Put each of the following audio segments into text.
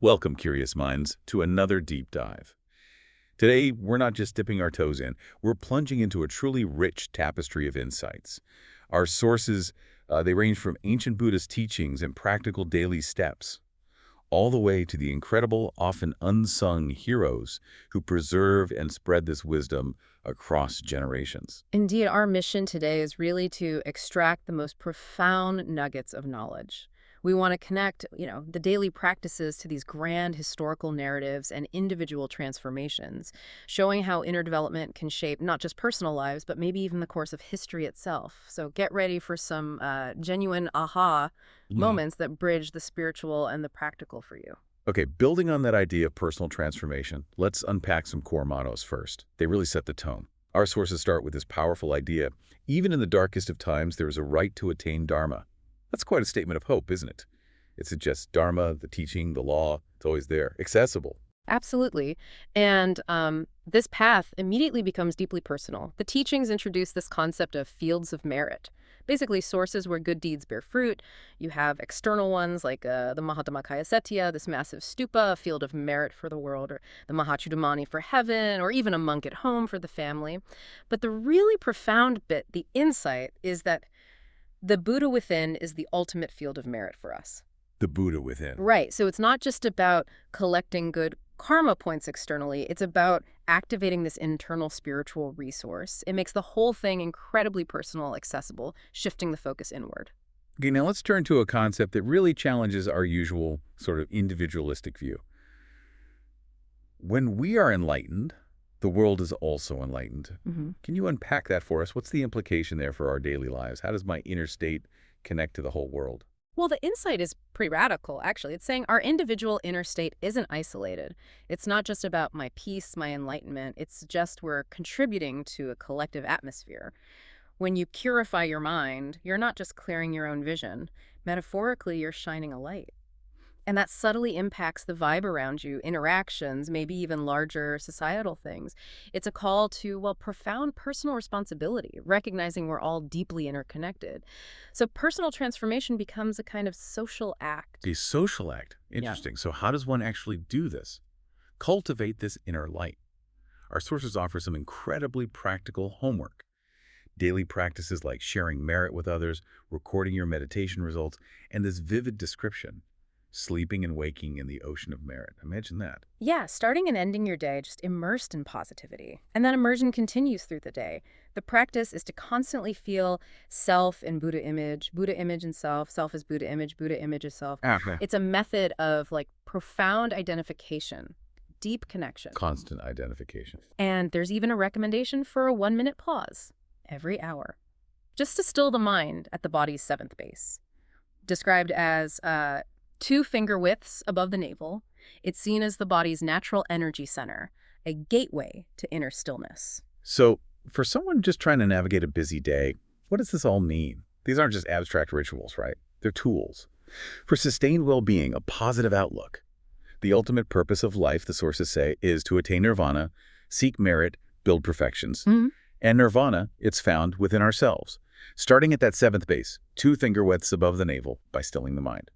Welcome, curious minds, to another deep dive. Today, we're not just dipping our toes in, we're plunging into a truly rich tapestry of insights. Our sources, they range from ancient Buddhist teachings and practical daily steps, all the way to the incredible, often unsung heroes who preserve and spread this wisdom across generations. Indeed, our mission today is really to extract the most profound nuggets of knowledge. We want to connect, the daily practices to these grand historical narratives and individual transformations, showing how inner development can shape not just personal lives, but maybe even the course of history itself. So get ready for some genuine aha moments that bridge the spiritual and the practical for you. Okay, building on that idea of personal transformation, let's unpack some core mottos first. They really set the tone. Our sources start with this powerful idea: even in the darkest of times, there is a right to attain Dharma. That's quite a statement of hope, isn't it? It suggests Dharma, the teaching, the law, it's always there, accessible. Absolutely. And this path immediately becomes deeply personal. The teachings introduce this concept of fields of merit, basically sources where good deeds bear fruit. You have external ones like the Mahatmakaya Setya, this massive stupa, a field of merit for the world, or the Mahachudamani for heaven, or even a monk at home for the family. But the really profound bit, the insight, is that the Buddha within is the ultimate field of merit for us. The Buddha within. Right. So it's not just about collecting good karma points externally. It's about activating this internal spiritual resource. It makes the whole thing incredibly personal, accessible, shifting the focus inward. Okay, now let's turn to a concept that really challenges our usual sort of individualistic view. When we are enlightened, the world is also enlightened. Can you unpack that for us? What's the implication there for our daily lives? How does my inner state connect to the whole world? Well, the insight is pretty radical, actually. It's saying our individual inner state isn't isolated. It's not just about my peace, my enlightenment. It's just we're contributing to a collective atmosphere. When you purify your mind, you're not just clearing your own vision. Metaphorically, you're shining a light. And that subtly impacts the vibe around you, interactions, maybe even larger societal things. It's a call to, well, profound personal responsibility, recognizing we're all deeply interconnected. So personal transformation becomes a kind of social act. A social act. Interesting. So how does one actually do this? Cultivate this inner light. Our sources offer some incredibly practical homework. Daily practices like sharing merit with others, recording your meditation results, and this vivid description: sleeping and waking in the ocean of merit. Imagine that. Yeah, starting and ending your day just immersed in positivity. And that immersion continues through the day. The practice is to constantly feel self in Buddha image in self, self is Buddha image is self. Okay. It's a method of profound identification, deep connection. Constant identification. And there's even a recommendation for a 1-minute pause every hour, just to still the mind at the body's seventh base. Described as 2 finger widths above the navel, it's seen as the body's natural energy center, a gateway to inner stillness. So, for someone just trying to navigate a busy day, what does this all mean? These aren't just abstract rituals, right? They're tools. For sustained well-being, a positive outlook. The ultimate purpose of life, the sources say, is to attain nirvana, seek merit, build perfections. And nirvana, it's found within ourselves, starting at that 7th base, 2 finger widths above the navel, by stilling the mind.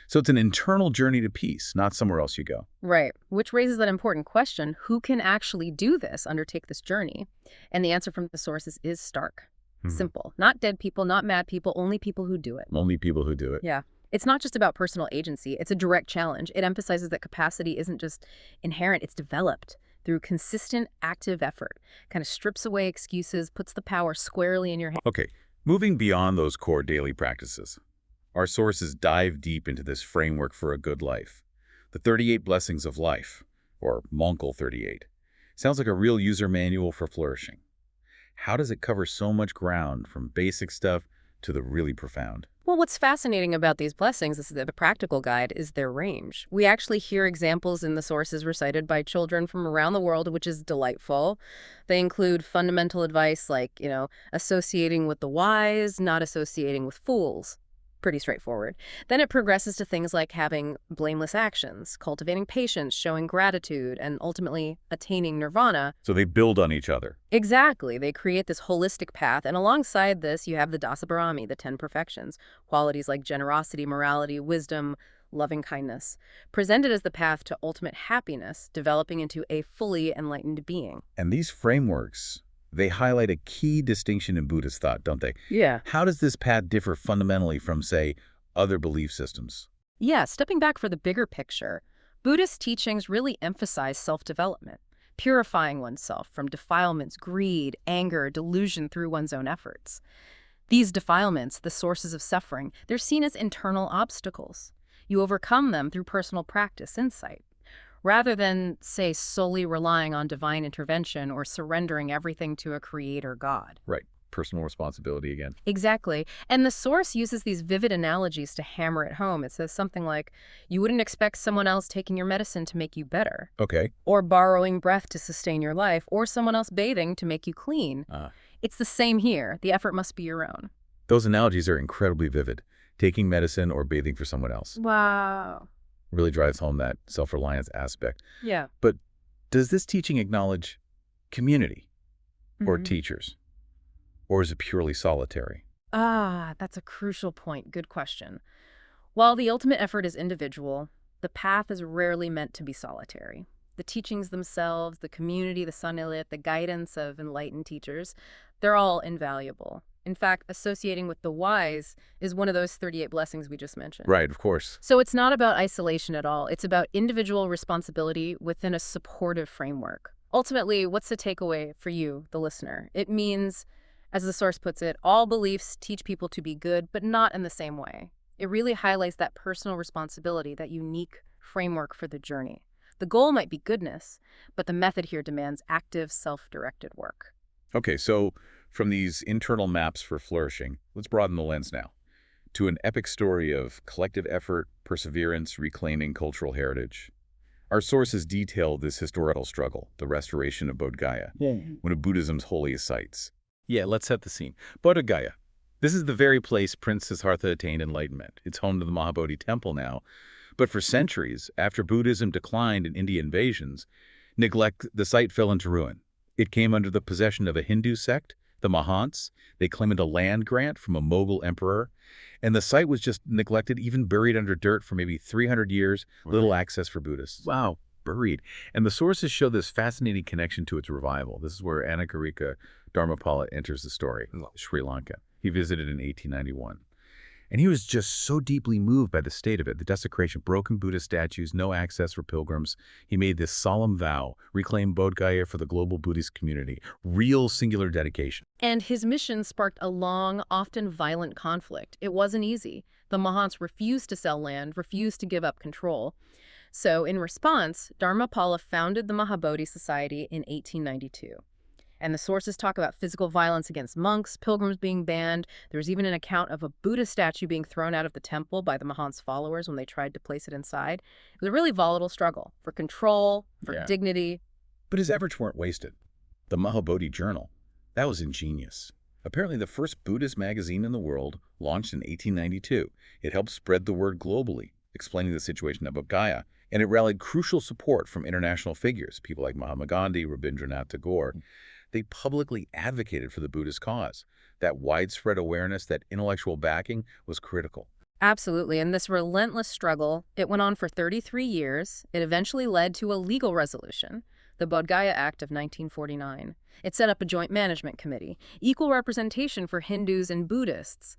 So it's an internal journey to peace, not somewhere else you go. Right, which raises that important question: who can actually do this, undertake this journey? And the answer from the sources is stark. Simple. Not dead people, not mad people, only people who do it. Only people who do it. Yeah. It's not just about personal agency. It's a direct challenge. It emphasizes that capacity isn't just inherent, it's developed through consistent, active effort. Kind of strips away excuses, puts the power squarely in your hands. Okay, moving beyond those core daily practices, our sources dive deep into this framework for a good life. The 38 Blessings of Life, or Monkle 38, sounds like a real user manual for flourishing. How does it cover so much ground, from basic stuff to the really profound? Well, what's fascinating about these blessings, this is the practical guide, is their range. We actually hear examples in the sources recited by children from around the world, which is delightful. They include fundamental advice like, associating with the wise, not associating with fools. Pretty straightforward. Then it progresses to things like having blameless actions, cultivating patience, showing gratitude, and ultimately attaining nirvana. So they build on each other. Exactly. They create this holistic path. And alongside this, you have the Dasabarami, the 10 perfections, qualities like generosity, morality, wisdom, loving kindness, presented as the path to ultimate happiness, developing into a fully enlightened being. And these frameworks, they highlight a key distinction in Buddhist thought, don't they? Yeah. How does this path differ fundamentally from, say, other belief systems? Yeah, stepping back for the bigger picture, Buddhist teachings really emphasize self-development, purifying oneself from defilements, greed, anger, delusion through one's own efforts. These defilements, the sources of suffering, they're seen as internal obstacles. You overcome them through personal practice, insight, rather than, say, solely relying on divine intervention or surrendering everything to a creator God. Right. Personal responsibility again. Exactly. And the source uses these vivid analogies to hammer it home. It says something like, you wouldn't expect someone else taking your medicine to make you better, Okay. or borrowing breath to sustain your life, or someone else bathing to make you clean. It's the same here. The effort must be your own. Those analogies are incredibly vivid. Taking medicine or bathing for someone else Wow. really drives home that self-reliance aspect. Yeah. But does this teaching acknowledge community or Mhm. teachers? Or is it purely solitary? That's a crucial point. Good question. While the ultimate effort is individual, the path is rarely meant to be solitary. The teachings themselves, the community, the sunlight, the guidance of enlightened teachers, they're all invaluable. In fact, associating with the wise is one of those 38 blessings we just mentioned. Right, of course. So it's not about isolation at all. It's about individual responsibility within a supportive framework. Ultimately, what's the takeaway for you, the listener? It means, as the source puts it, all beliefs teach people to be good, but not in the same way. It really highlights that personal responsibility, that unique framework for the journey. The goal might be goodness, but the method here demands active, self-directed work. Okay, so from these internal maps for flourishing, let's broaden the lens now to an epic story of collective effort, perseverance, reclaiming cultural heritage. Our sources detail this historical struggle, the restoration of Bodh Gaya, one of Buddhism's holiest sites. Yeah, let's set the scene. Bodh Gaya. This is the very place Prince Siddhartha attained enlightenment. It's home to the Mahabodhi temple now. But for centuries, after Buddhism declined in Indian invasions, the site fell into ruin. It came under the possession of a Hindu sect, the Mahants. They claimed a land grant from a Mughal emperor. And the site was just neglected, even buried under dirt for maybe 300 years, little access for Buddhists. Wow, buried. And the sources show this fascinating connection to its revival. This is where Anagarika Dharmapala enters the story, Sri Lanka. He visited in 1891. And he was just so deeply moved by the state of it, the desecration, broken Buddhist statues, no access for pilgrims. He made this solemn vow, reclaim Bodh Gaya for the global Buddhist community, real singular dedication. And his mission sparked a long, often violent conflict. It wasn't easy. The Mahants refused to sell land, refused to give up control. So in response, Dharmapala founded the Mahabodhi Society in 1892. And the sources talk about physical violence against monks, pilgrims being banned. There's even an account of a Buddha statue being thrown out of the temple by the Mahants' followers when they tried to place it inside. It was a really volatile struggle for control, for dignity. But his efforts weren't wasted. The Mahabodhi Journal, that was ingenious. Apparently the first Buddhist magazine in the world, launched in 1892. It helped spread the word globally, explaining the situation of Bodh Gaya. And it rallied crucial support from international figures, people like Mahatma Gandhi, Rabindranath Tagore. They publicly advocated for the Buddhist cause. That widespread awareness, that intellectual backing was critical. Absolutely. And this relentless struggle, it went on for 33 years. It eventually led to a legal resolution, the Bodh Gaya Act of 1949. It set up a joint management committee, equal representation for Hindus and Buddhists.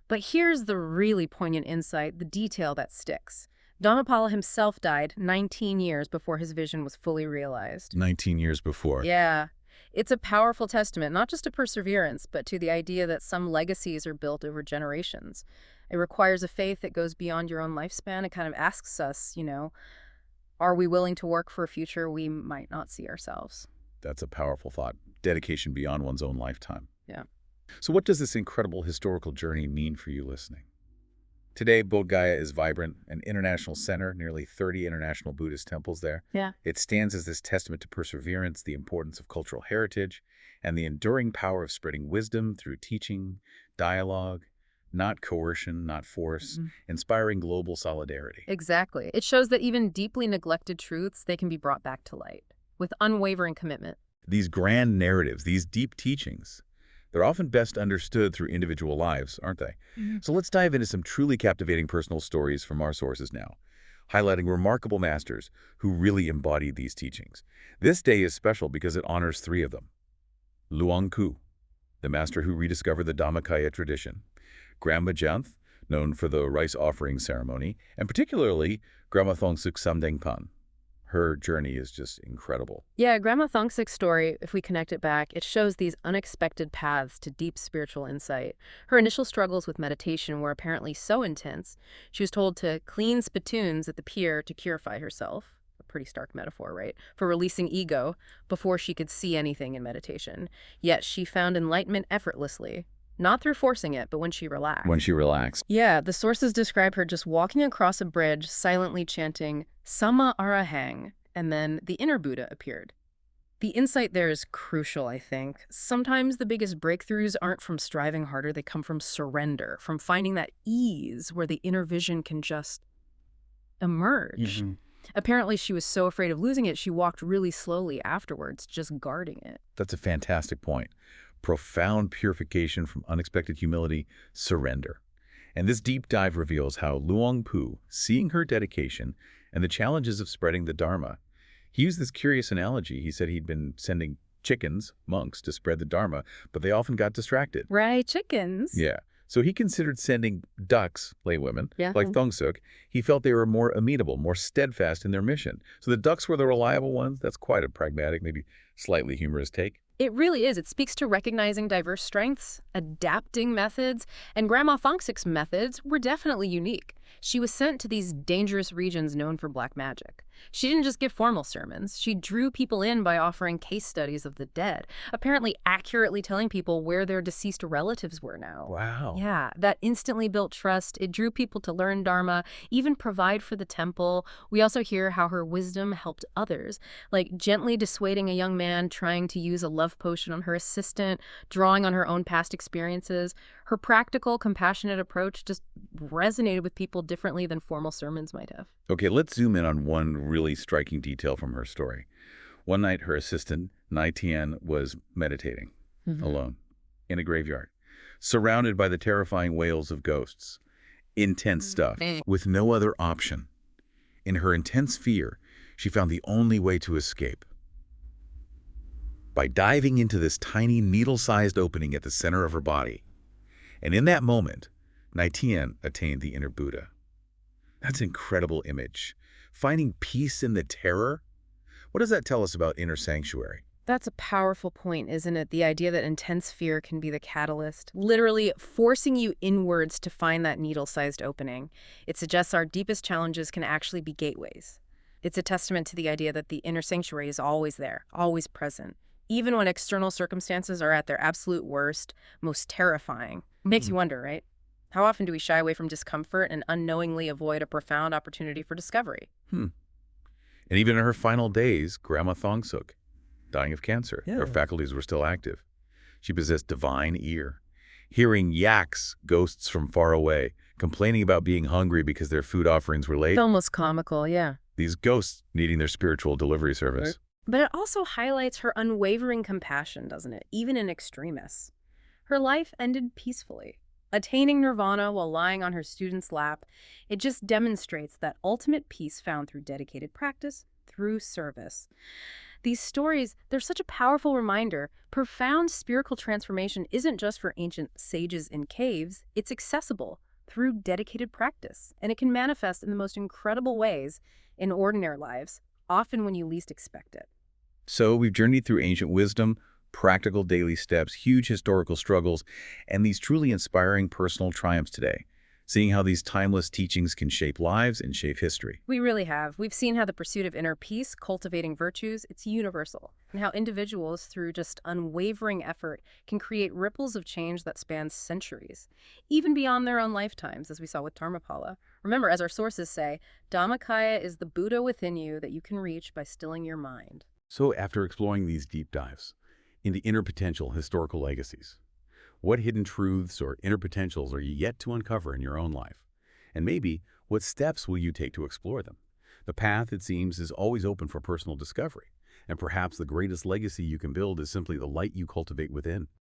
But here's the really poignant insight, the detail that sticks. Dharmapala himself died 19 years before his vision was fully realized. 19 years before. Yeah. It's a powerful testament, not just to perseverance, but to the idea that some legacies are built over generations. It requires a faith that goes beyond your own lifespan. It kind of asks us, are we willing to work for a future we might not see ourselves? That's a powerful thought. Dedication beyond one's own lifetime. Yeah. So what does this incredible historical journey mean for you listening? Today, Bodh Gaya is vibrant, an international center, nearly 30 international Buddhist temples there. Yeah. It stands as this testament to perseverance, the importance of cultural heritage, and the enduring power of spreading wisdom through teaching, dialogue, not coercion, not force, inspiring global solidarity. Exactly. It shows that even deeply neglected truths, they can be brought back to light with unwavering commitment. These grand narratives, these deep teachings, They're often best understood through individual lives, aren't they? So let's dive into some truly captivating personal stories from our sources now, highlighting remarkable masters who really embodied these teachings. This day is special because it honors three of them. Luang Ku, the master who rediscovered the Dhammakaya tradition. Grandma Janth, known for the rice offering ceremony, and particularly Grandma Thongsuk Samdengpan. Her journey is just incredible. Yeah, Grandma Thongsuk's story, if we connect it back, it shows these unexpected paths to deep spiritual insight. Her initial struggles with meditation were apparently so intense, she was told to clean spittoons at the pier to purify herself. A pretty stark metaphor, right? For releasing ego before she could see anything in meditation. Yet she found enlightenment effortlessly. Not through forcing it, but when she relaxed. When she relaxed. Yeah, the sources describe her just walking across a bridge, silently chanting, Sama Arahang, and then the inner Buddha appeared. The insight there is crucial, I think. Sometimes the biggest breakthroughs aren't from striving harder, they come from surrender, from finding that ease where the inner vision can just emerge. Apparently, she was so afraid of losing it, she walked really slowly afterwards, just guarding it. That's a fantastic point. Profound purification from unexpected humility, surrender. And this deep dive reveals how Luang Pu, seeing her dedication and the challenges of spreading the Dharma, he used this curious analogy. He said he'd been sending chickens, monks, to spread the Dharma, but they often got distracted. Right, chickens. Yeah. So he considered sending ducks, laywomen, Yeah. like Thongsuk. He felt they were more amenable, more steadfast in their mission. So the ducks were the reliable ones. That's quite a pragmatic, maybe slightly humorous take. It really is. It speaks to recognizing diverse strengths, adapting methods, and Grandma Thongsuk's methods were definitely unique. She was sent to these dangerous regions known for black magic. She didn't just give formal sermons. She drew people in by offering case studies of the dead, apparently accurately telling people where their deceased relatives were now. Wow. Yeah, that instantly built trust. It drew people to learn Dharma, even provide for the temple. We also hear how her wisdom helped others, like gently dissuading a young man trying to use a love potion on her assistant, drawing on her own past experiences. Her practical, compassionate approach just resonated with people differently than formal sermons might have. Okay, let's zoom in on one really striking detail from her story. One night, her assistant, Nai Tian, was meditating alone in a graveyard, surrounded by the terrifying wails of ghosts. Intense stuff, with no other option. In her intense fear, she found the only way to escape. By diving into this tiny needle-sized opening at the center of her body. And in that moment, Nai Tian attained the inner Buddha. That's an incredible image. Finding peace in the terror? What does that tell us about inner sanctuary? That's a powerful point, isn't it? The idea that intense fear can be the catalyst, literally forcing you inwards to find that needle-sized opening. It suggests our deepest challenges can actually be gateways. It's a testament to the idea that the inner sanctuary is always there, always present. Even when external circumstances are at their absolute worst, most terrifying. Makes you wonder, right? How often do we shy away from discomfort and unknowingly avoid a profound opportunity for discovery? And even in her final days, Grandma Thongsuk, dying of cancer, her faculties were still active. She possessed divine ear, hearing yaks, ghosts from far away, complaining about being hungry because their food offerings were late. It's almost comical, yeah. These ghosts needing their spiritual delivery service. Right. But it also highlights her unwavering compassion, doesn't it? Even in extremis. Her life ended peacefully. Attaining nirvana while lying on her student's lap, it just demonstrates that ultimate peace found through dedicated practice, through service. These stories, they're such a powerful reminder. Profound spiritual transformation isn't just for ancient sages in caves. It's accessible through dedicated practice, and it can manifest in the most incredible ways in ordinary lives, often when you least expect it. So we've journeyed through ancient wisdom, practical daily steps, huge historical struggles, and these truly inspiring personal triumphs today, seeing how these timeless teachings can shape lives and shape history. We really have. We've seen how the pursuit of inner peace, cultivating virtues, it's universal, and how individuals, through just unwavering effort, can create ripples of change that span centuries, even beyond their own lifetimes, as we saw with Dharmapala. Remember, as our sources say, Dhammakaya is the Buddha within you that you can reach by stilling your mind. So after exploring these deep dives into inner potential historical legacies, what hidden truths or inner potentials are you yet to uncover in your own life? And maybe, what steps will you take to explore them? The path, it seems, is always open for personal discovery, and perhaps the greatest legacy you can build is simply the light you cultivate within.